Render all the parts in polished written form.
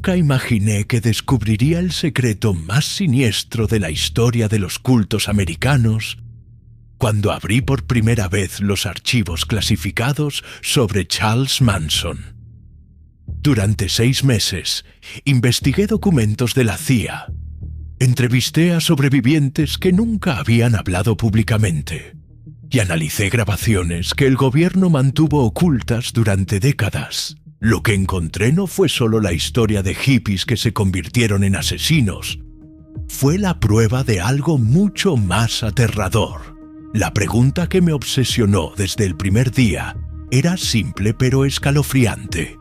Nunca imaginé que descubriría el secreto más siniestro de la historia de los cultos americanos cuando abrí por primera vez los archivos clasificados sobre Charles Manson. Durante 6 meses, investigué documentos de la CIA. Entrevisté a sobrevivientes que nunca habían hablado públicamente y analicé grabaciones que el gobierno mantuvo ocultas durante décadas. Lo que encontré no fue solo la historia de hippies que se convirtieron en asesinos. Fue la prueba de algo mucho más aterrador. La pregunta que me obsesionó desde el primer día era simple pero escalofriante.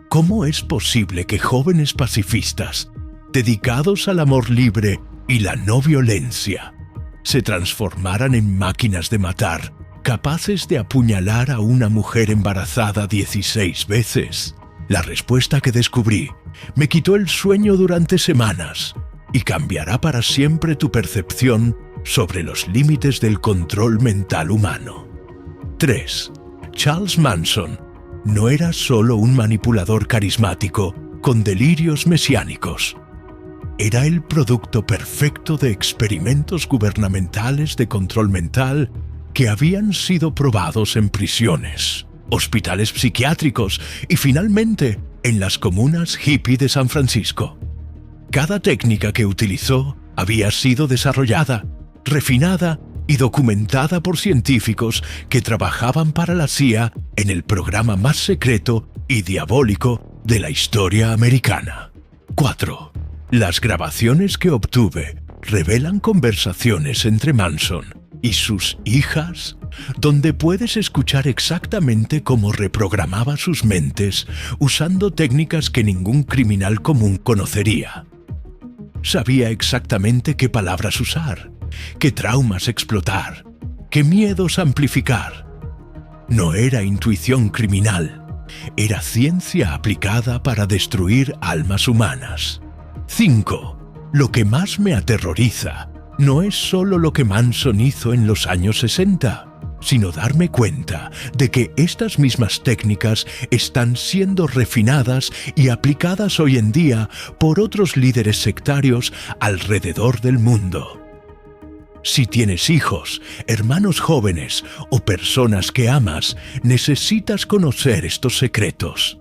¿Cómo es posible que jóvenes pacifistas, dedicados al amor libre y la no violencia, se transformaran en máquinas de matar, capaces de apuñalar a una mujer embarazada 16 veces? La respuesta que descubrí me quitó el sueño durante semanas y cambiará para siempre tu percepción sobre los límites del control mental humano. 3. Charles Manson no era solo un manipulador carismático con delirios mesiánicos. Era el producto perfecto de experimentos gubernamentales de control mental que habían sido probados en prisiones, hospitales psiquiátricos y finalmente en las comunas hippie de San Francisco. Cada técnica que utilizó había sido desarrollada, refinada y documentada por científicos que trabajaban para la CIA en el programa más secreto y diabólico de la historia americana. 4. Las grabaciones que obtuve revelan conversaciones entre Manson y sus hijas, donde puedes escuchar exactamente cómo reprogramaba sus mentes usando técnicas que ningún criminal común conocería. Sabía exactamente qué palabras usar, qué traumas explotar, qué miedos amplificar. No era intuición criminal, era ciencia aplicada para destruir almas humanas. 5. Lo que más me aterroriza no es solo lo que Manson hizo en los años 60, sino darme cuenta de que estas mismas técnicas están siendo refinadas y aplicadas hoy en día por otros líderes sectarios alrededor del mundo. Si tienes hijos, hermanos jóvenes o personas que amas, necesitas conocer estos secretos.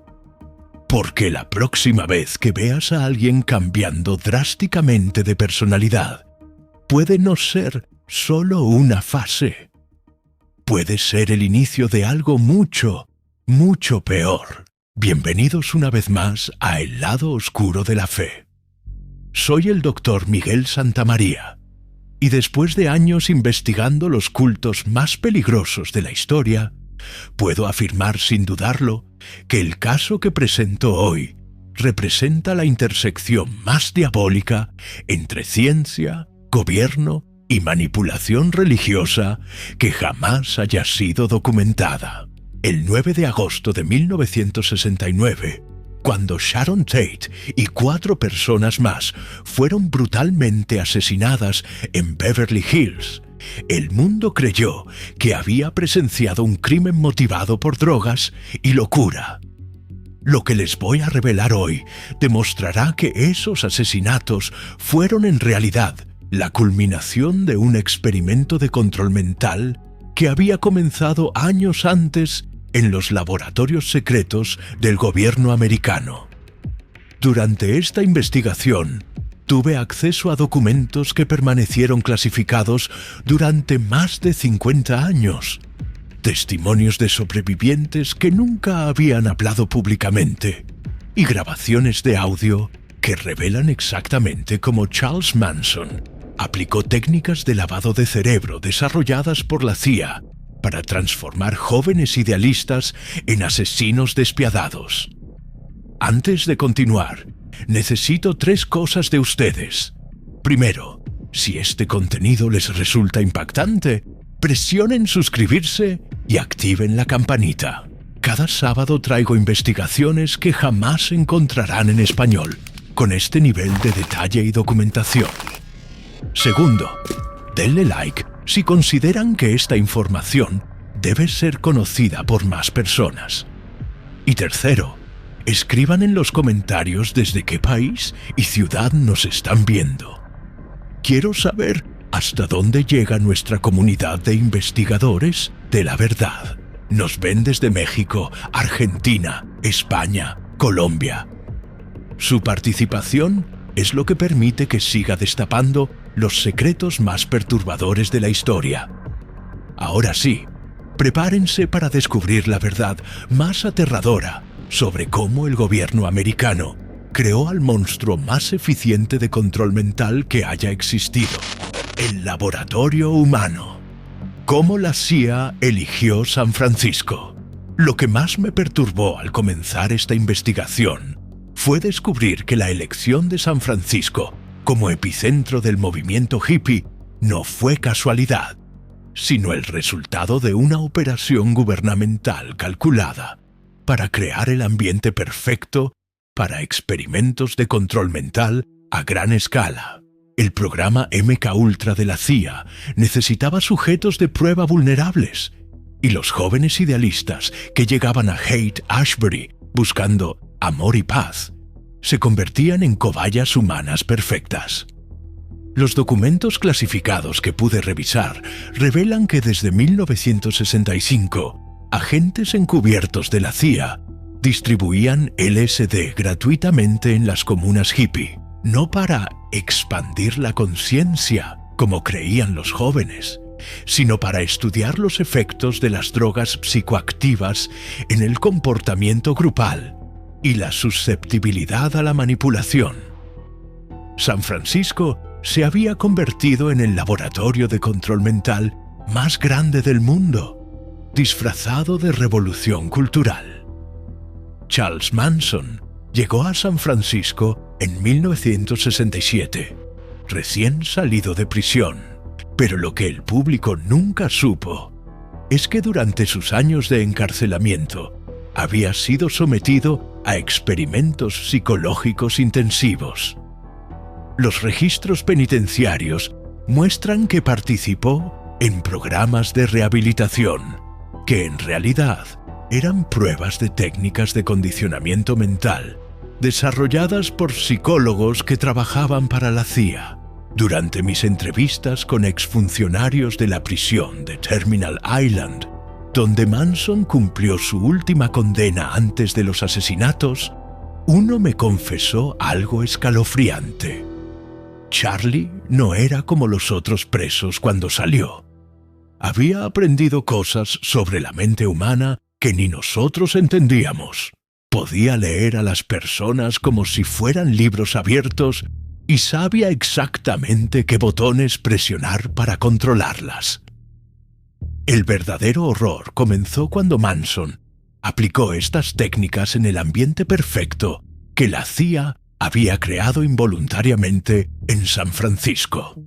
Porque la próxima vez que veas a alguien cambiando drásticamente de personalidad, puede no ser solo una fase. Puede ser el inicio de algo mucho, mucho peor. Bienvenidos una vez más a El lado oscuro de la fe. Soy el Dr. Miguel Santamaría, y después de años investigando los cultos más peligrosos de la historia, puedo afirmar sin dudarlo que el caso que presento hoy representa la intersección más diabólica entre ciencia, gobierno y manipulación religiosa que jamás haya sido documentada. El 9 de agosto de 1969, cuando Sharon Tate y 4 personas más fueron brutalmente asesinadas en Beverly Hills, el mundo creyó que había presenciado un crimen motivado por drogas y locura. Lo que les voy a revelar hoy demostrará que esos asesinatos fueron en realidad la culminación de un experimento de control mental que había comenzado años antes en los laboratorios secretos del gobierno americano. Durante esta investigación, tuve acceso a documentos que permanecieron clasificados durante más de 50 años, testimonios de sobrevivientes que nunca habían hablado públicamente y grabaciones de audio que revelan exactamente cómo Charles Manson aplicó técnicas de lavado de cerebro desarrolladas por la CIA para transformar jóvenes idealistas en asesinos despiadados. Antes de continuar, necesito 3 cosas de ustedes. Primero, si este contenido les resulta impactante, presionen suscribirse y activen la campanita. Cada sábado traigo investigaciones que jamás encontrarán en español, con este nivel de detalle y documentación. Segundo, denle like si consideran que esta información debe ser conocida por más personas. Y tercero, Escriban en los comentarios desde qué país y ciudad nos están viendo. Quiero saber hasta dónde llega nuestra comunidad de investigadores de la verdad. Nos ven desde México, Argentina, España, Colombia. Su participación es lo que permite que siga destapando los secretos más perturbadores de la historia. Ahora sí, prepárense para descubrir la verdad más aterradora sobre cómo el gobierno americano creó al monstruo más eficiente de control mental que haya existido, el laboratorio humano. Cómo la CIA eligió San Francisco. Lo que más me perturbó al comenzar esta investigación fue descubrir que la elección de San Francisco como epicentro del movimiento hippie no fue casualidad, sino el resultado de una operación gubernamental calculada para crear el ambiente perfecto para experimentos de control mental a gran escala. El programa MKUltra de la CIA necesitaba sujetos de prueba vulnerables, y los jóvenes idealistas que llegaban a Haight-Ashbury buscando amor y paz se convertían en cobayas humanas perfectas. Los documentos clasificados que pude revisar revelan que desde 1965, agentes encubiertos de la CIA distribuían LSD gratuitamente en las comunas hippie, no para expandir la conciencia, como creían los jóvenes, sino para estudiar los efectos de las drogas psicoactivas en el comportamiento grupal y la susceptibilidad a la manipulación. San Francisco se había convertido en el laboratorio de control mental más grande del mundo, disfrazado de revolución cultural. Charles Manson llegó a San Francisco en 1967, recién salido de prisión, pero lo que el público nunca supo es que durante sus años de encarcelamiento había sido sometido a experimentos psicológicos intensivos. Los registros penitenciarios muestran que participó en programas de rehabilitación, que en realidad eran pruebas de técnicas de condicionamiento mental desarrolladas por psicólogos que trabajaban para la CIA. Durante mis entrevistas con exfuncionarios de la prisión de Terminal Island, donde Manson cumplió su última condena antes de los asesinatos, uno me confesó algo escalofriante. Charlie no era como los otros presos cuando salió. Había aprendido cosas sobre la mente humana que ni nosotros entendíamos. Podía leer a las personas como si fueran libros abiertos y sabía exactamente qué botones presionar para controlarlas. El verdadero horror comenzó cuando Manson aplicó estas técnicas en el ambiente perfecto que la CIA había creado involuntariamente en San Francisco.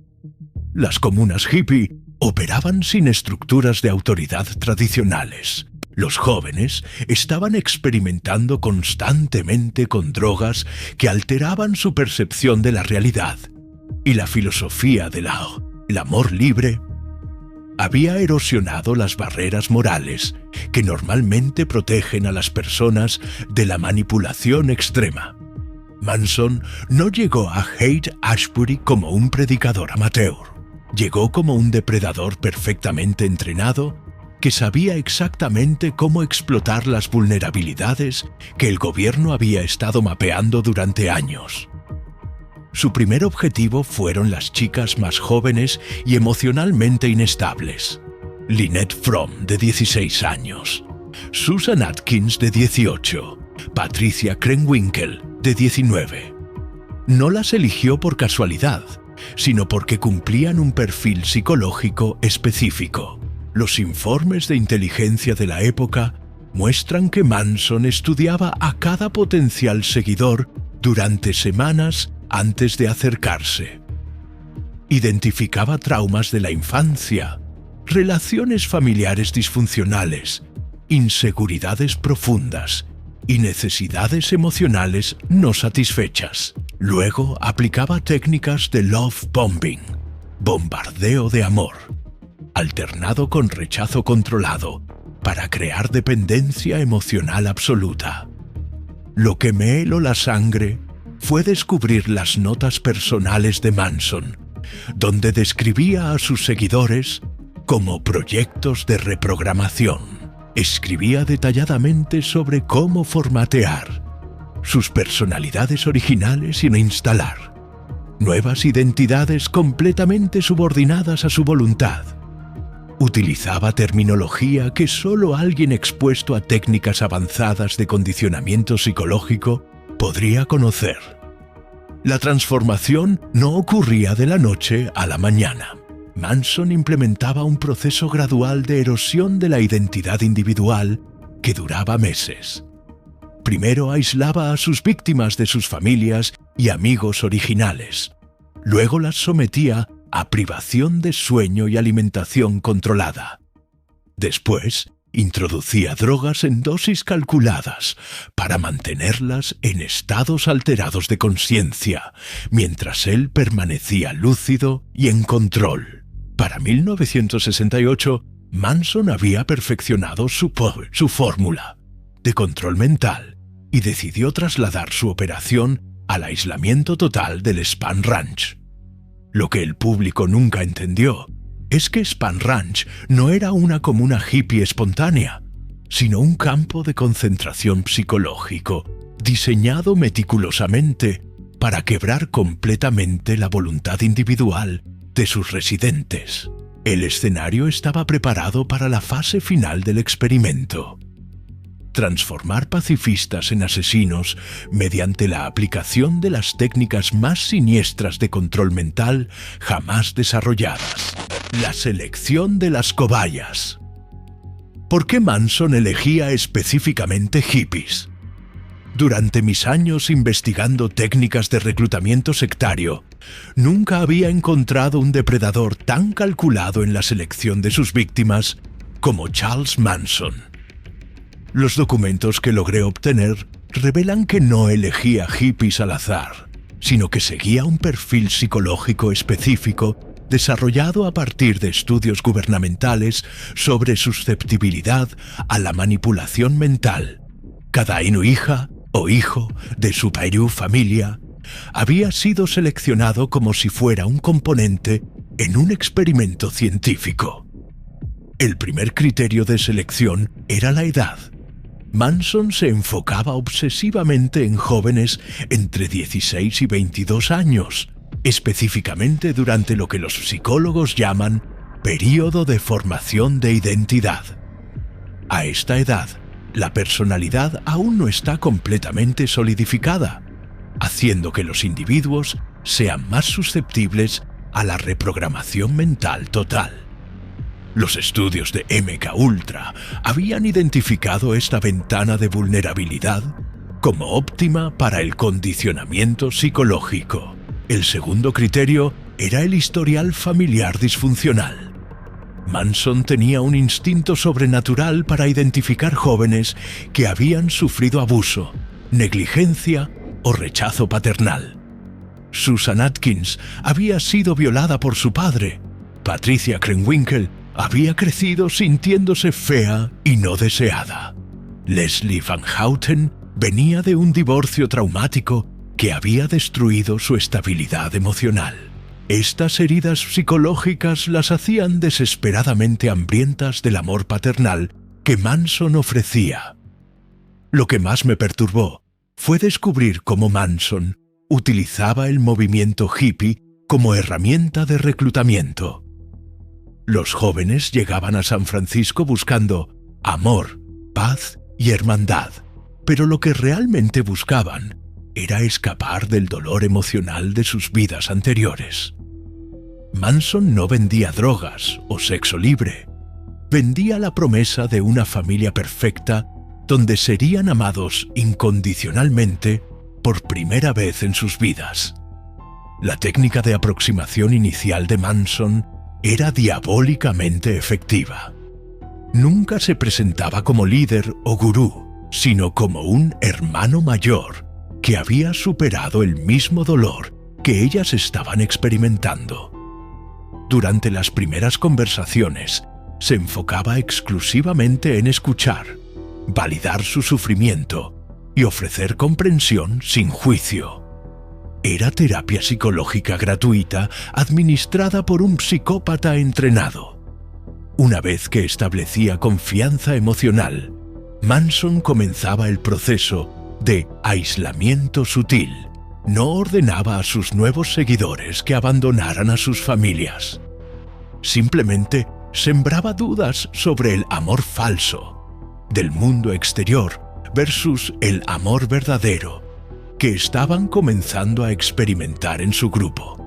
Las comunas hippie operaban sin estructuras de autoridad tradicionales. Los jóvenes estaban experimentando constantemente con drogas que alteraban su percepción de la realidad, y la filosofía del amor libre había erosionado las barreras morales que normalmente protegen a las personas de la manipulación extrema. Manson no llegó a Haight-Ashbury como un predicador amateur. Llegó como un depredador perfectamente entrenado que sabía exactamente cómo explotar las vulnerabilidades que el gobierno había estado mapeando durante años. Su primer objetivo fueron las chicas más jóvenes y emocionalmente inestables. Lynette Fromm, de 16 años. Susan Atkins, de 18. Patricia Krenwinkel, de 19. No las eligió por casualidad, sino porque cumplían un perfil psicológico específico. Los informes de inteligencia de la época muestran que Manson estudiaba a cada potencial seguidor durante semanas antes de acercarse. Identificaba traumas de la infancia, relaciones familiares disfuncionales, inseguridades profundas y necesidades emocionales no satisfechas. Luego aplicaba técnicas de love bombing, bombardeo de amor, alternado con rechazo controlado, para crear dependencia emocional absoluta. Lo que me heló la sangre fue descubrir las notas personales de Manson, donde describía a sus seguidores como proyectos de reprogramación. Escribía detalladamente sobre cómo formatear sus personalidades originales sin instalar nuevas identidades completamente subordinadas a su voluntad. Utilizaba terminología que solo alguien expuesto a técnicas avanzadas de condicionamiento psicológico podría conocer. La transformación no ocurría de la noche a la mañana. Manson implementaba un proceso gradual de erosión de la identidad individual que duraba meses. Primero aislaba a sus víctimas de sus familias y amigos originales. Luego las sometía a privación de sueño y alimentación controlada. Después, introducía drogas en dosis calculadas para mantenerlas en estados alterados de conciencia, mientras él permanecía lúcido y en control. Para 1968, Manson había perfeccionado su fórmula de control mental y decidió trasladar su operación al aislamiento total del Spahn Ranch. Lo que el público nunca entendió es que Spahn Ranch no era una comuna hippie espontánea, sino un campo de concentración psicológico diseñado meticulosamente para quebrar completamente la voluntad individual de sus residentes. El escenario estaba preparado para la fase final del experimento: transformar pacifistas en asesinos mediante la aplicación de las técnicas más siniestras de control mental jamás desarrolladas: la selección de las cobayas. ¿Por qué Manson elegía específicamente hippies? Durante mis años investigando técnicas de reclutamiento sectario, nunca había encontrado un depredador tan calculado en la selección de sus víctimas como Charles Manson. Los documentos que logré obtener revelan que no elegía hippies al azar, sino que seguía un perfil psicológico específico desarrollado a partir de estudios gubernamentales sobre susceptibilidad a la manipulación mental. Cada hija o hijo de su familia había sido seleccionado como si fuera un componente en un experimento científico. El primer criterio de selección era la edad. Manson se enfocaba obsesivamente en jóvenes entre 16 y 22 años, específicamente durante lo que los psicólogos llaman período de formación de identidad. A esta edad, la personalidad aún no está completamente solidificada, haciendo que los individuos sean más susceptibles a la reprogramación mental total. Los estudios de MKUltra habían identificado esta ventana de vulnerabilidad como óptima para el condicionamiento psicológico. El segundo criterio era el historial familiar disfuncional. Manson tenía un instinto sobrenatural para identificar jóvenes que habían sufrido abuso, negligencia o rechazo paternal. Susan Atkins había sido violada por su padre. Patricia Krenwinkel había crecido sintiéndose fea y no deseada. Leslie Van Houten venía de un divorcio traumático que había destruido su estabilidad emocional. Estas heridas psicológicas las hacían desesperadamente hambrientas del amor paternal que Manson ofrecía. Lo que más me perturbó fue descubrir cómo Manson utilizaba el movimiento hippie como herramienta de reclutamiento. Los jóvenes llegaban a San Francisco buscando amor, paz y hermandad, pero lo que realmente buscaban era escapar del dolor emocional de sus vidas anteriores. Manson no vendía drogas o sexo libre. Vendía la promesa de una familia perfecta donde serían amados incondicionalmente por primera vez en sus vidas. La técnica de aproximación inicial de Manson era diabólicamente efectiva. Nunca se presentaba como líder o gurú, sino como un hermano mayor que había superado el mismo dolor que ellas estaban experimentando. Durante las primeras conversaciones, se enfocaba exclusivamente en escuchar, validar su sufrimiento y ofrecer comprensión sin juicio. Era terapia psicológica gratuita administrada por un psicópata entrenado. Una vez que establecía confianza emocional, Manson comenzaba el proceso de aislamiento sutil. No ordenaba a sus nuevos seguidores que abandonaran a sus familias. Simplemente sembraba dudas sobre el amor falso, del mundo exterior versus el amor verdadero, que estaban comenzando a experimentar en su grupo.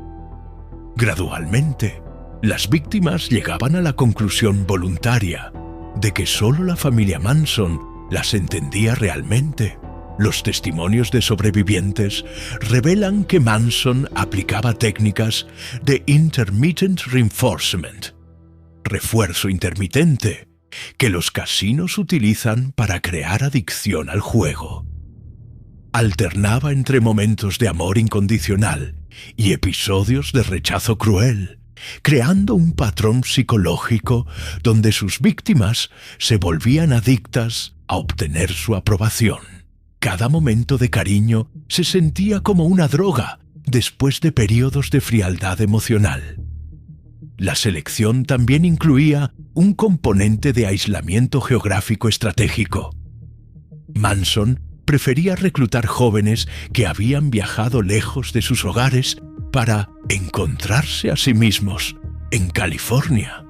Gradualmente, las víctimas llegaban a la conclusión voluntaria de que solo la familia Manson las entendía realmente. Los testimonios de sobrevivientes revelan que Manson aplicaba técnicas de intermittent reinforcement, refuerzo intermitente, que los casinos utilizan para crear adicción al juego. Alternaba entre momentos de amor incondicional y episodios de rechazo cruel, creando un patrón psicológico donde sus víctimas se volvían adictas a obtener su aprobación. Cada momento de cariño se sentía como una droga después de periodos de frialdad emocional. La selección también incluía un componente de aislamiento geográfico estratégico. Manson prefería reclutar jóvenes que habían viajado lejos de sus hogares para encontrarse a sí mismos en California.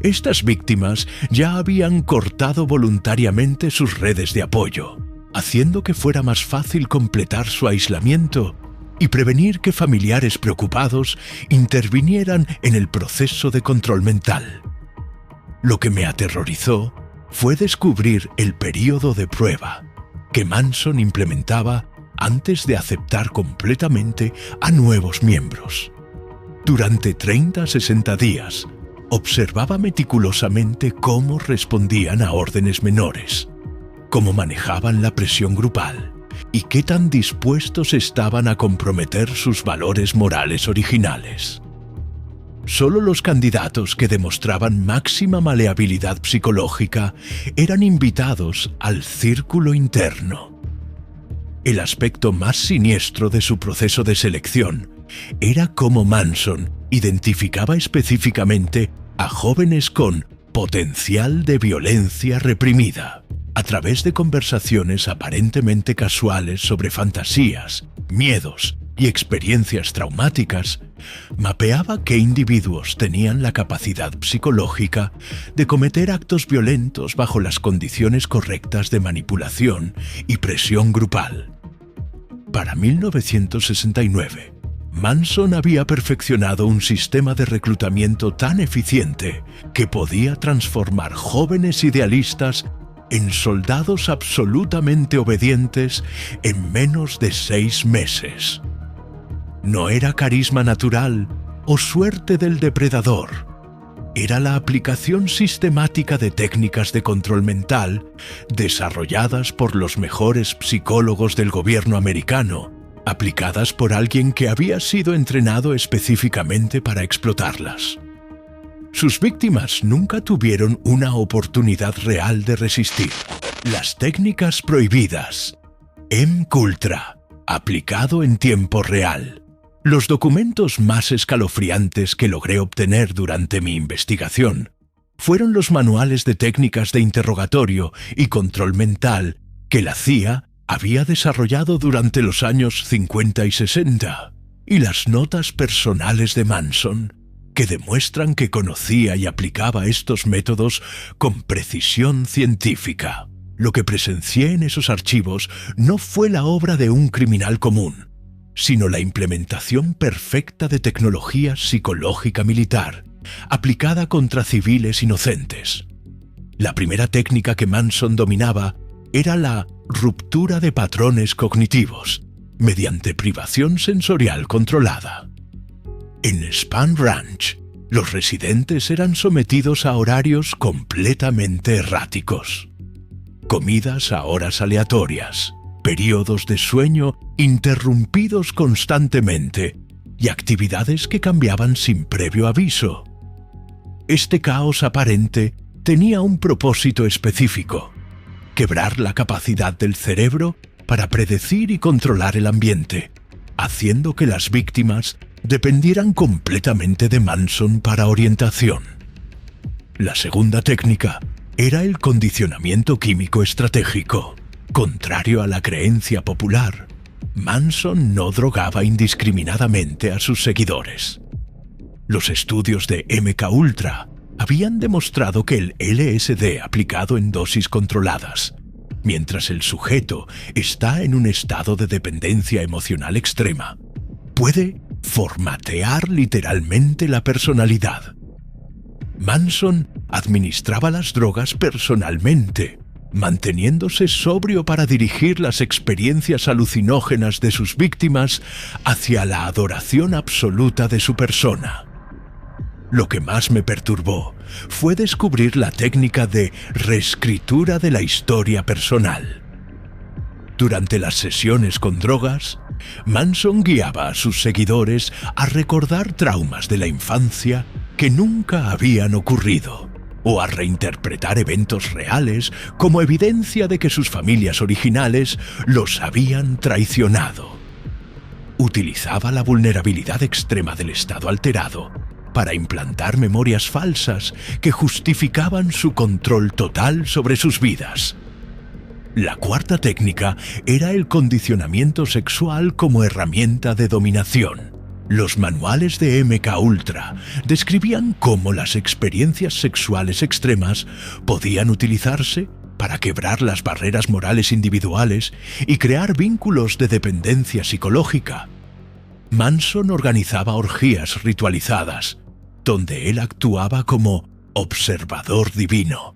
Estas víctimas ya habían cortado voluntariamente sus redes de apoyo, haciendo que fuera más fácil completar su aislamiento y prevenir que familiares preocupados intervinieran en el proceso de control mental. Lo que me aterrorizó fue descubrir el período de prueba que Manson implementaba antes de aceptar completamente a nuevos miembros. Durante 30 a 60 días, observaba meticulosamente cómo respondían a órdenes menores, cómo manejaban la presión grupal y qué tan dispuestos estaban a comprometer sus valores morales originales. Solo los candidatos que demostraban máxima maleabilidad psicológica eran invitados al círculo interno. El aspecto más siniestro de su proceso de selección era cómo Manson identificaba específicamente a jóvenes con potencial de violencia reprimida. A través de conversaciones aparentemente casuales sobre fantasías, miedos y experiencias traumáticas, mapeaba qué individuos tenían la capacidad psicológica de cometer actos violentos bajo las condiciones correctas de manipulación y presión grupal. Para 1969, Manson había perfeccionado un sistema de reclutamiento tan eficiente que podía transformar jóvenes idealistas en soldados absolutamente obedientes en menos de 6 meses. No era carisma natural o suerte del depredador. Era la aplicación sistemática de técnicas de control mental desarrolladas por los mejores psicólogos del gobierno americano, aplicadas por alguien que había sido entrenado específicamente para explotarlas. Sus víctimas nunca tuvieron una oportunidad real de resistir. Las técnicas prohibidas. MKUltra, aplicado en tiempo real. Los documentos más escalofriantes que logré obtener durante mi investigación fueron los manuales de técnicas de interrogatorio y control mental que la CIA había desarrollado durante los años 50 y 60, y las notas personales de Manson, que demuestran que conocía y aplicaba estos métodos con precisión científica. Lo que presencié en esos archivos no fue la obra de un criminal común, sino la implementación perfecta de tecnología psicológica militar, aplicada contra civiles inocentes. La primera técnica que Manson dominaba era la ruptura de patrones cognitivos, mediante privación sensorial controlada. En Spahn Ranch, los residentes eran sometidos a horarios completamente erráticos. Comidas a horas aleatorias, periodos de sueño interrumpidos constantemente y actividades que cambiaban sin previo aviso. Este caos aparente tenía un propósito específico: quebrar la capacidad del cerebro para predecir y controlar el ambiente, haciendo que las víctimas dependieran completamente de Manson para orientación. La segunda técnica era el condicionamiento químico estratégico. Contrario a la creencia popular, Manson no drogaba indiscriminadamente a sus seguidores. Los estudios de MKUltra habían demostrado que el LSD aplicado en dosis controladas, mientras el sujeto está en un estado de dependencia emocional extrema, puede formatear literalmente la personalidad. Manson administraba las drogas personalmente, manteniéndose sobrio para dirigir las experiencias alucinógenas de sus víctimas hacia la adoración absoluta de su persona. Lo que más me perturbó fue descubrir la técnica de reescritura de la historia personal. Durante las sesiones con drogas, Manson guiaba a sus seguidores a recordar traumas de la infancia que nunca habían ocurrido, o a reinterpretar eventos reales como evidencia de que sus familias originales los habían traicionado. Utilizaba la vulnerabilidad extrema del estado alterado para implantar memorias falsas que justificaban su control total sobre sus vidas. La cuarta técnica era el condicionamiento sexual como herramienta de dominación. Los manuales de MKUltra describían cómo las experiencias sexuales extremas podían utilizarse para quebrar las barreras morales individuales y crear vínculos de dependencia psicológica. Manson organizaba orgías ritualizadas, donde él actuaba como observador divino,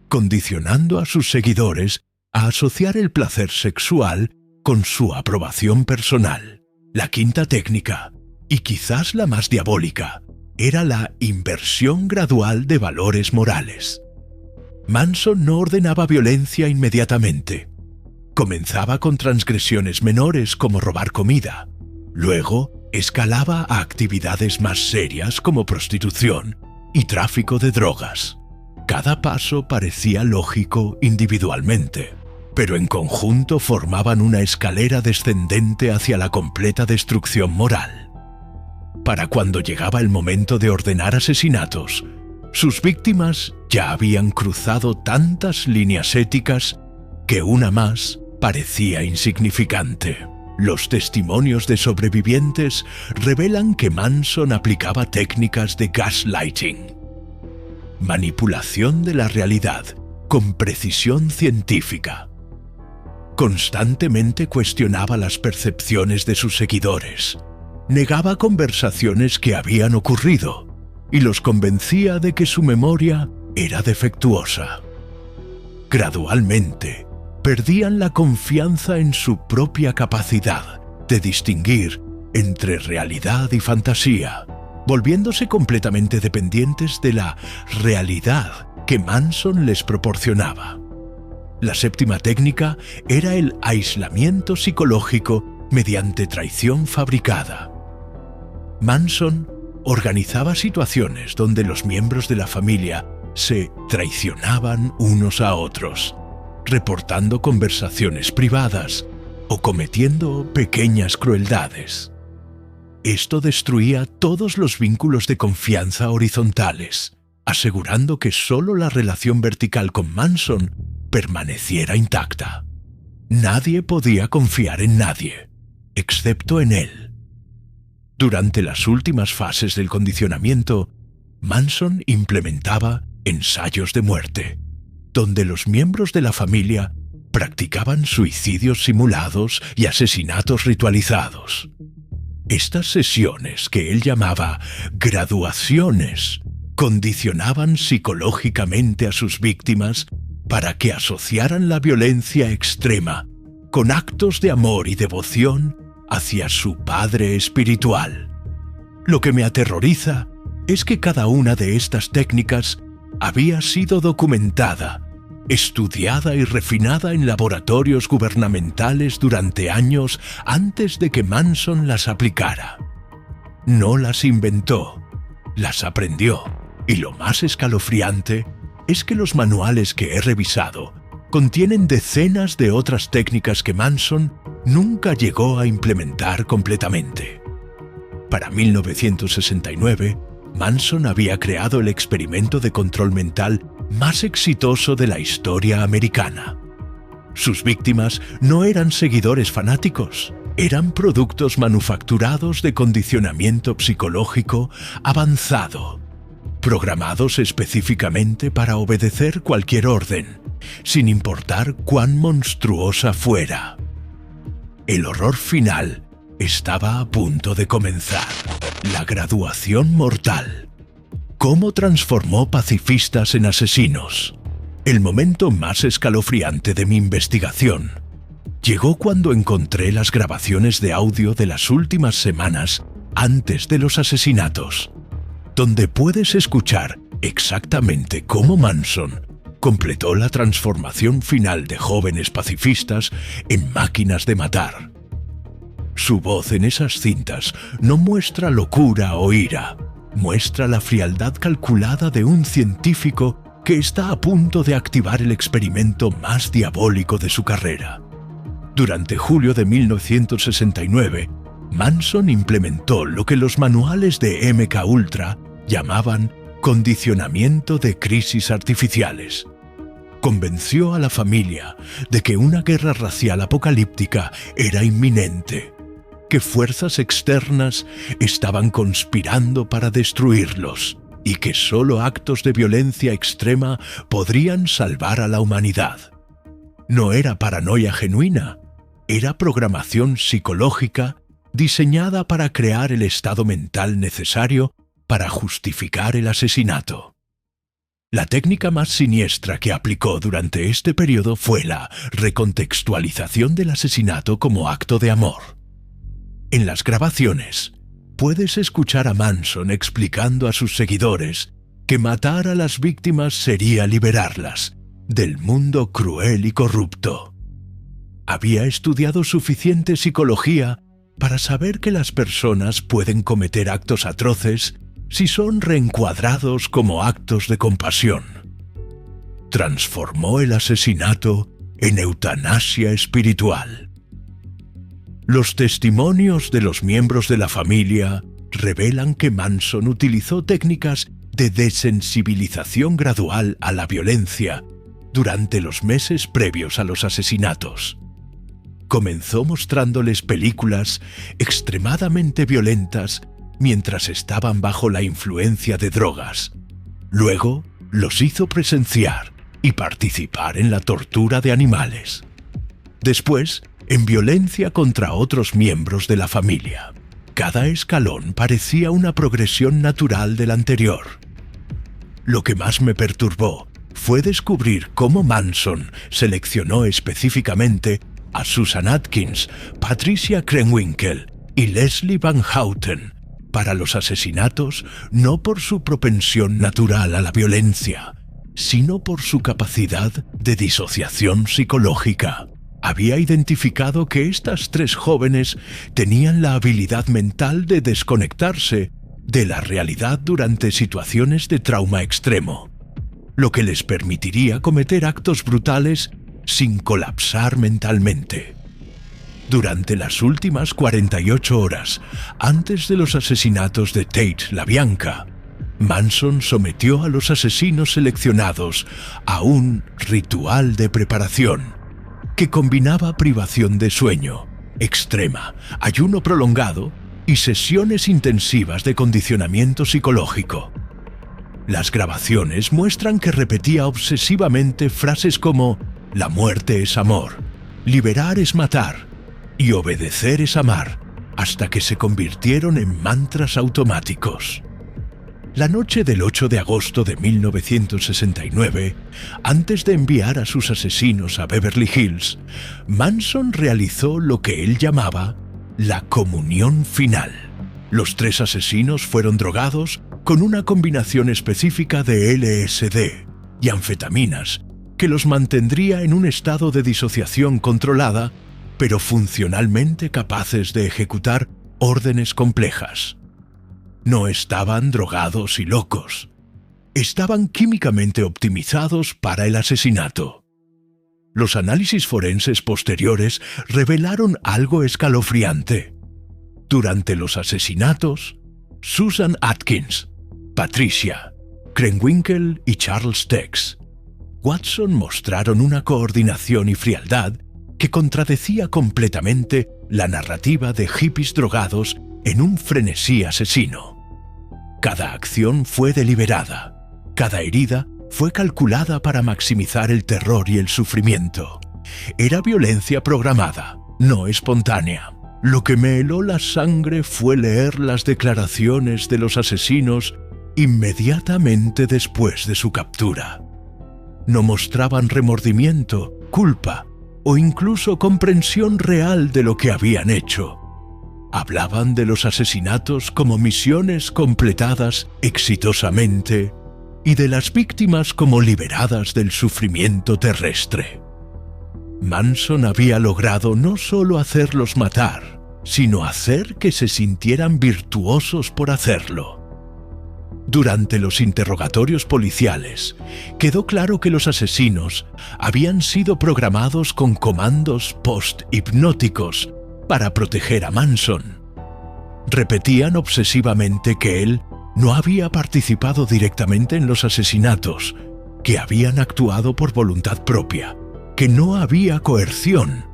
condicionando a sus seguidores a asociar el placer sexual con su aprobación personal. La quinta técnica, y quizás la más diabólica, era la inversión gradual de valores morales. Manson no ordenaba violencia inmediatamente. Comenzaba con transgresiones menores como robar comida. Luego, escalaba a actividades más serias como prostitución y tráfico de drogas. Cada paso parecía lógico individualmente, pero en conjunto formaban una escalera descendente hacia la completa destrucción moral. Para cuando llegaba el momento de ordenar asesinatos, sus víctimas ya habían cruzado tantas líneas éticas que una más parecía insignificante. Los testimonios de sobrevivientes revelan que Manson aplicaba técnicas de gaslighting, manipulación de la realidad con precisión científica. Constantemente cuestionaba las percepciones de sus seguidores, negaba conversaciones que habían ocurrido y los convencía de que su memoria era defectuosa. Gradualmente, perdían la confianza en su propia capacidad de distinguir entre realidad y fantasía, volviéndose completamente dependientes de la realidad que Manson les proporcionaba. La séptima técnica era el aislamiento psicológico mediante traición fabricada. Manson organizaba situaciones donde los miembros de la familia se traicionaban unos a otros, reportando conversaciones privadas o cometiendo pequeñas crueldades. Esto destruía todos los vínculos de confianza horizontales, asegurando que solo la relación vertical con Manson permaneciera intacta. Nadie podía confiar en nadie, excepto en él. Durante las últimas fases del condicionamiento, Manson implementaba ensayos de muerte, donde los miembros de la familia practicaban suicidios simulados y asesinatos ritualizados. Estas sesiones, que él llamaba graduaciones, condicionaban psicológicamente a sus víctimas para que asociaran la violencia extrema con actos de amor y devoción hacia su padre espiritual. Lo que me aterroriza es que cada una de estas técnicas había sido documentada, estudiada y refinada en laboratorios gubernamentales durante años antes de que Manson las aplicara. No las inventó, las aprendió, y lo más escalofriante es que los manuales que he revisado contienen decenas de otras técnicas que Manson nunca llegó a implementar completamente. Para 1969, Manson había creado el experimento de control mental más exitoso de la historia americana. Sus víctimas no eran seguidores fanáticos, eran productos manufacturados de condicionamiento psicológico avanzado, programados específicamente para obedecer cualquier orden, sin importar cuán monstruosa fuera. El horror final estaba a punto de comenzar. La graduación mortal. ¿Cómo transformó pacifistas en asesinos? El momento más escalofriante de mi investigación llegó cuando encontré las grabaciones de audio de las últimas semanas antes de los asesinatos, donde puedes escuchar exactamente cómo Manson completó la transformación final de jóvenes pacifistas en máquinas de matar. Su voz en esas cintas no muestra locura o ira, muestra la frialdad calculada de un científico que está a punto de activar el experimento más diabólico de su carrera. Durante julio de 1969, Manson implementó lo que los manuales de MKUltra llamaban condicionamiento de crisis artificiales. Convenció a la familia de que una guerra racial apocalíptica era inminente, que fuerzas externas estaban conspirando para destruirlos y que solo actos de violencia extrema podrían salvar a la humanidad. No era paranoia genuina, era programación psicológica diseñada para crear el estado mental necesario para justificar el asesinato. La técnica más siniestra que aplicó durante este periodo fue la recontextualización del asesinato como acto de amor. En las grabaciones, puedes escuchar a Manson explicando a sus seguidores que matar a las víctimas sería liberarlas del mundo cruel y corrupto. Había estudiado suficiente psicología para saber que las personas pueden cometer actos atroces si son reencuadrados como actos de compasión. Transformó el asesinato en eutanasia espiritual. Los testimonios de los miembros de la familia revelan que Manson utilizó técnicas de desensibilización gradual a la violencia durante los meses previos a los asesinatos. Comenzó mostrándoles películas extremadamente violentas mientras estaban bajo la influencia de drogas. Luego, los hizo presenciar y participar en la tortura de animales. Después, en violencia contra otros miembros de la familia. Cada escalón parecía una progresión natural del anterior. Lo que más me perturbó fue descubrir cómo Manson seleccionó específicamente a Susan Atkins, Patricia Krenwinkel y Leslie Van Houten para los asesinatos, no por su propensión natural a la violencia, sino por su capacidad de disociación psicológica. Había identificado que estas tres jóvenes tenían la habilidad mental de desconectarse de la realidad durante situaciones de trauma extremo, lo que les permitiría cometer actos brutales sin colapsar mentalmente. Durante las últimas 48 horas, antes de los asesinatos de Tate LaBianca, Manson sometió a los asesinos seleccionados a un ritual de preparación que combinaba privación de sueño extrema, ayuno prolongado y sesiones intensivas de condicionamiento psicológico. Las grabaciones muestran que repetía obsesivamente frases como «La muerte es amor», «Liberar es matar» y «Obedecer es amar», hasta que se convirtieron en mantras automáticos. La noche del 8 de agosto de 1969, antes de enviar a sus asesinos a Beverly Hills, Manson realizó lo que él llamaba la comunión final. Los tres asesinos fueron drogados con una combinación específica de LSD y anfetaminas que los mantendría en un estado de disociación controlada, pero funcionalmente capaces de ejecutar órdenes complejas. No estaban drogados y locos. Estaban químicamente optimizados para el asesinato. Los análisis forenses posteriores revelaron algo escalofriante. Durante los asesinatos, Susan Atkins, Patricia, Krenwinkel y Charles Tex, Watson mostraron una coordinación y frialdad que contradecía completamente la narrativa de hippies drogados en un frenesí asesino. Cada acción fue deliberada, cada herida fue calculada para maximizar el terror y el sufrimiento. Era violencia programada, no espontánea. Lo que me heló la sangre fue leer las declaraciones de los asesinos inmediatamente después de su captura. No mostraban remordimiento, culpa o incluso comprensión real de lo que habían hecho. Hablaban de los asesinatos como misiones completadas exitosamente y de las víctimas como liberadas del sufrimiento terrestre. Manson había logrado no solo hacerlos matar, sino hacer que se sintieran virtuosos por hacerlo. Durante los interrogatorios policiales, quedó claro que los asesinos habían sido programados con comandos post-hipnóticos para proteger a Manson. Repetían obsesivamente que él no había participado directamente en los asesinatos, que habían actuado por voluntad propia, que no había coerción.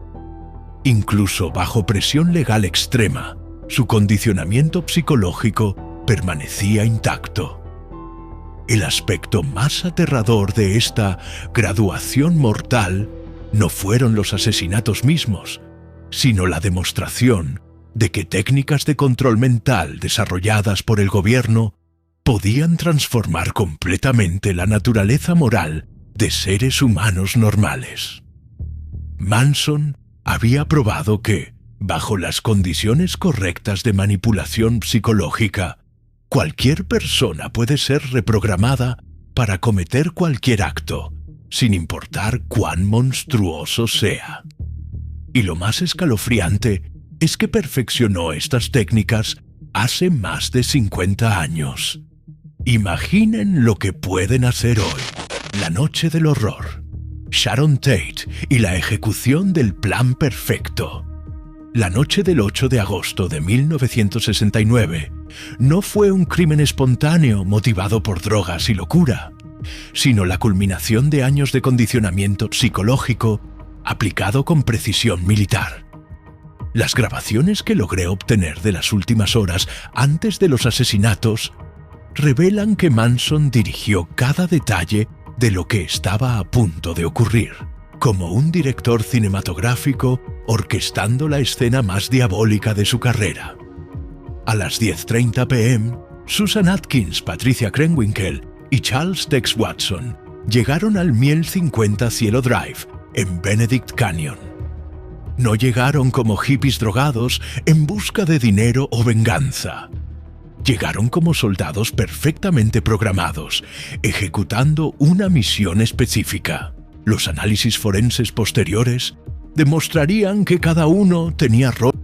Incluso bajo presión legal extrema, su condicionamiento psicológico permanecía intacto. El aspecto más aterrador de esta graduación mortal no fueron los asesinatos mismos, sino la demostración de que técnicas de control mental desarrolladas por el gobierno podían transformar completamente la naturaleza moral de seres humanos normales. Manson había probado que, bajo las condiciones correctas de manipulación psicológica, cualquier persona puede ser reprogramada para cometer cualquier acto, sin importar cuán monstruoso sea. Y lo más escalofriante es que perfeccionó estas técnicas hace más de 50 años. Imaginen lo que pueden hacer hoy. La noche del horror. Sharon Tate y la ejecución del plan perfecto. La noche del 8 de agosto de 1969 no fue un crimen espontáneo motivado por drogas y locura, sino la culminación de años de condicionamiento psicológico aplicado con precisión militar. Las grabaciones que logré obtener de las últimas horas antes de los asesinatos revelan que Manson dirigió cada detalle de lo que estaba a punto de ocurrir, como un director cinematográfico orquestando la escena más diabólica de su carrera. A las 10:30 p.m., Susan Atkins, Patricia Krenwinkel y Charles Tex Watson llegaron al 1050 Cielo Drive, en Benedict Canyon. No llegaron como hippies drogados en busca de dinero o venganza. Llegaron como soldados perfectamente programados, ejecutando una misión específica. Los análisis forenses posteriores demostrarían que cada uno tenía roles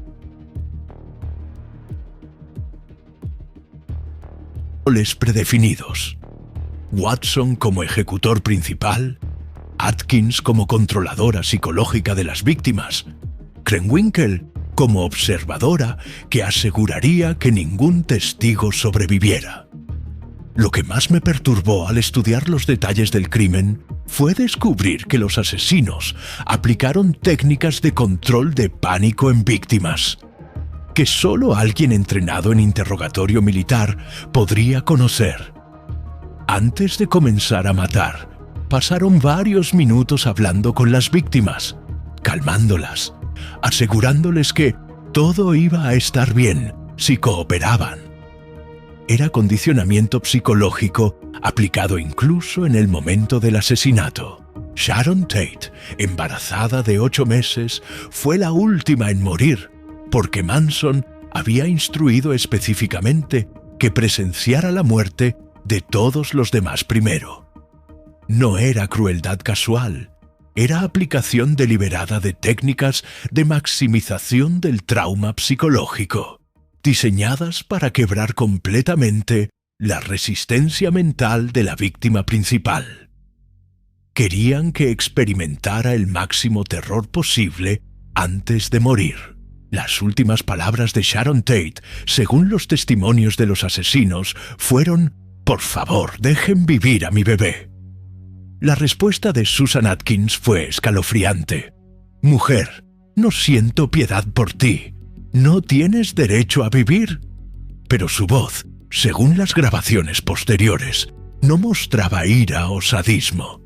predefinidos. Watson como ejecutor principal, Atkins como controladora psicológica de las víctimas, Krenwinkel como observadora que aseguraría que ningún testigo sobreviviera. Lo que más me perturbó al estudiar los detalles del crimen fue descubrir que los asesinos aplicaron técnicas de control de pánico en víctimas, que solo alguien entrenado en interrogatorio militar podría conocer. Antes de comenzar a matar, pasaron varios minutos hablando con las víctimas, calmándolas, asegurándoles que todo iba a estar bien si cooperaban. Era condicionamiento psicológico aplicado incluso en el momento del asesinato. Sharon Tate, embarazada de 8 meses, fue la última en morir, porque Manson había instruido específicamente que presenciara la muerte de todos los demás primero. No era crueldad casual, era aplicación deliberada de técnicas de maximización del trauma psicológico, diseñadas para quebrar completamente la resistencia mental de la víctima principal. Querían que experimentara el máximo terror posible antes de morir. Las últimas palabras de Sharon Tate, según los testimonios de los asesinos, fueron: «Por favor, dejen vivir a mi bebé». La respuesta de Susan Atkins fue escalofriante. «Mujer, no siento piedad por ti. ¿No tienes derecho a vivir?». Pero su voz, según las grabaciones posteriores, no mostraba ira o sadismo.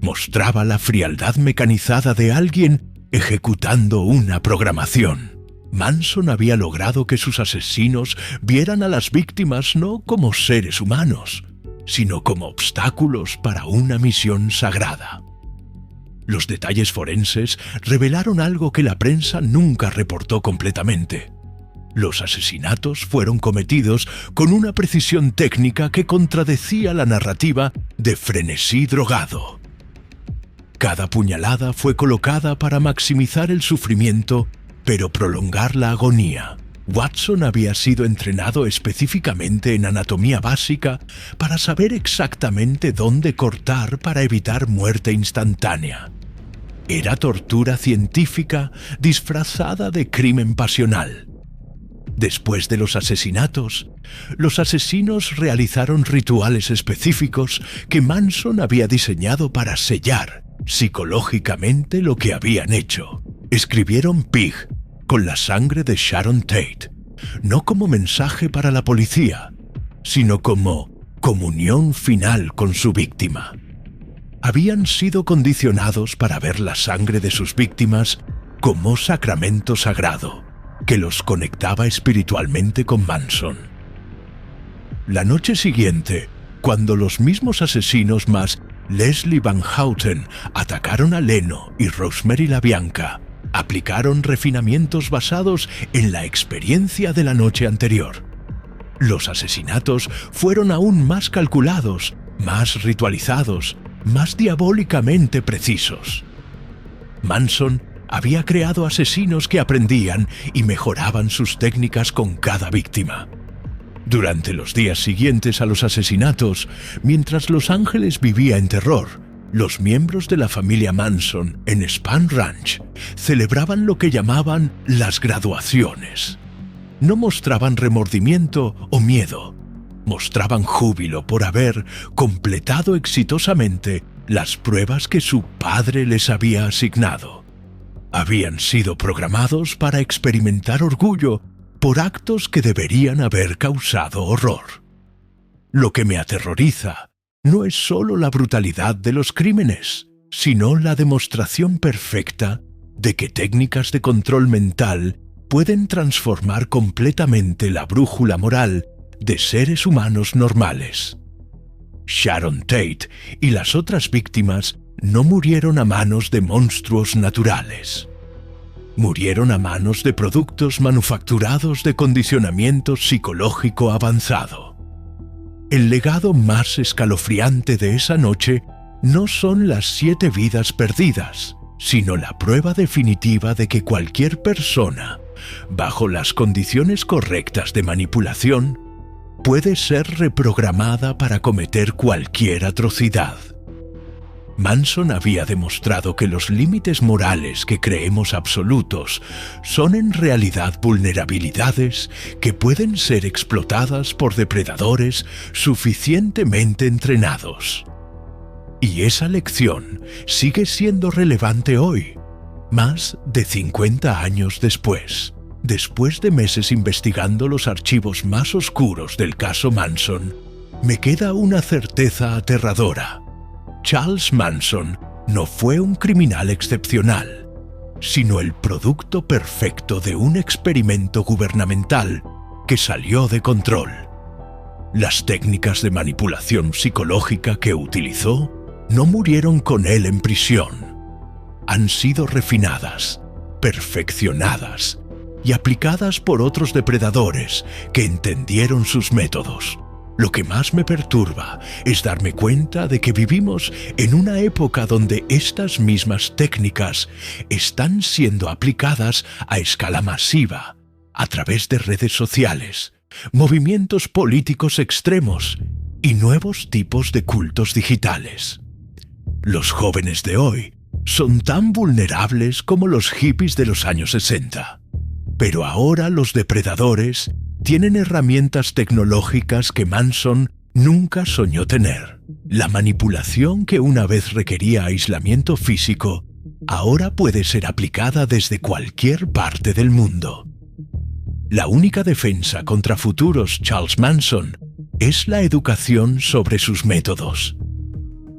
Mostraba la frialdad mecanizada de alguien ejecutando una programación. Manson había logrado que sus asesinos vieran a las víctimas no como seres humanos, sino como obstáculos para una misión sagrada. Los detalles forenses revelaron algo que la prensa nunca reportó completamente. Los asesinatos fueron cometidos con una precisión técnica que contradecía la narrativa de frenesí drogado. Cada puñalada fue colocada para maximizar el sufrimiento, pero prolongar la agonía. Watson había sido entrenado específicamente en anatomía básica para saber exactamente dónde cortar para evitar muerte instantánea. Era tortura científica disfrazada de crimen pasional. Después de los asesinatos, los asesinos realizaron rituales específicos que Manson había diseñado para sellar psicológicamente lo que habían hecho. Escribieron Pig con la sangre de Sharon Tate, no como mensaje para la policía, sino como comunión final con su víctima. Habían sido condicionados para ver la sangre de sus víctimas como sacramento sagrado, que los conectaba espiritualmente con Manson. La noche siguiente, cuando los mismos asesinos más Leslie Van Houten atacaron a Leno y Rosemary LaBianca, aplicaron refinamientos basados en la experiencia de la noche anterior. Los asesinatos fueron aún más calculados, más ritualizados, más diabólicamente precisos. Manson había creado asesinos que aprendían y mejoraban sus técnicas con cada víctima. Durante los días siguientes a los asesinatos, mientras Los Ángeles vivía en terror, los miembros de la familia Manson en Spahn Ranch celebraban lo que llamaban las graduaciones. No mostraban remordimiento o miedo, mostraban júbilo por haber completado exitosamente las pruebas que su padre les había asignado. Habían sido programados para experimentar orgullo por actos que deberían haber causado horror. Lo que me aterroriza no es solo la brutalidad de los crímenes, sino la demostración perfecta de que técnicas de control mental pueden transformar completamente la brújula moral de seres humanos normales. Sharon Tate y las otras víctimas no murieron a manos de monstruos naturales. Murieron a manos de productos manufacturados de condicionamiento psicológico avanzado. El legado más escalofriante de esa noche no son las 7 vidas perdidas, sino la prueba definitiva de que cualquier persona, bajo las condiciones correctas de manipulación, puede ser reprogramada para cometer cualquier atrocidad. Manson había demostrado que los límites morales que creemos absolutos son en realidad vulnerabilidades que pueden ser explotadas por depredadores suficientemente entrenados. Y esa lección sigue siendo relevante hoy, más de 50 años después. Después de meses investigando los archivos más oscuros del caso Manson, me queda una certeza aterradora. Charles Manson no fue un criminal excepcional, sino el producto perfecto de un experimento gubernamental que salió de control. Las técnicas de manipulación psicológica que utilizó no murieron con él en prisión. Han sido refinadas, perfeccionadas y aplicadas por otros depredadores que entendieron sus métodos. Lo que más me perturba es darme cuenta de que vivimos en una época donde estas mismas técnicas están siendo aplicadas a escala masiva, a través de redes sociales, movimientos políticos extremos y nuevos tipos de cultos digitales. Los jóvenes de hoy son tan vulnerables como los hippies de los años 60. Pero ahora los depredadores tienen herramientas tecnológicas que Manson nunca soñó tener. La manipulación que una vez requería aislamiento físico, ahora puede ser aplicada desde cualquier parte del mundo. La única defensa contra futuros Charles Manson es la educación sobre sus métodos.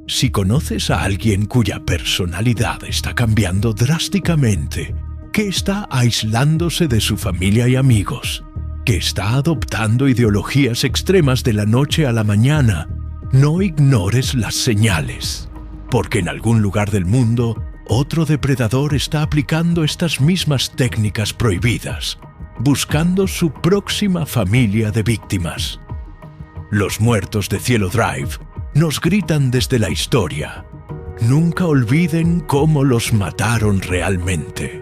Si conoces a alguien cuya personalidad está cambiando drásticamente, que está aislándose de su familia y amigos, que está adoptando ideologías extremas de la noche a la mañana, no ignores las señales, porque en algún lugar del mundo otro depredador está aplicando estas mismas técnicas prohibidas, buscando su próxima familia de víctimas. Los muertos de Cielo Drive nos gritan desde la historia: nunca olviden cómo los mataron realmente.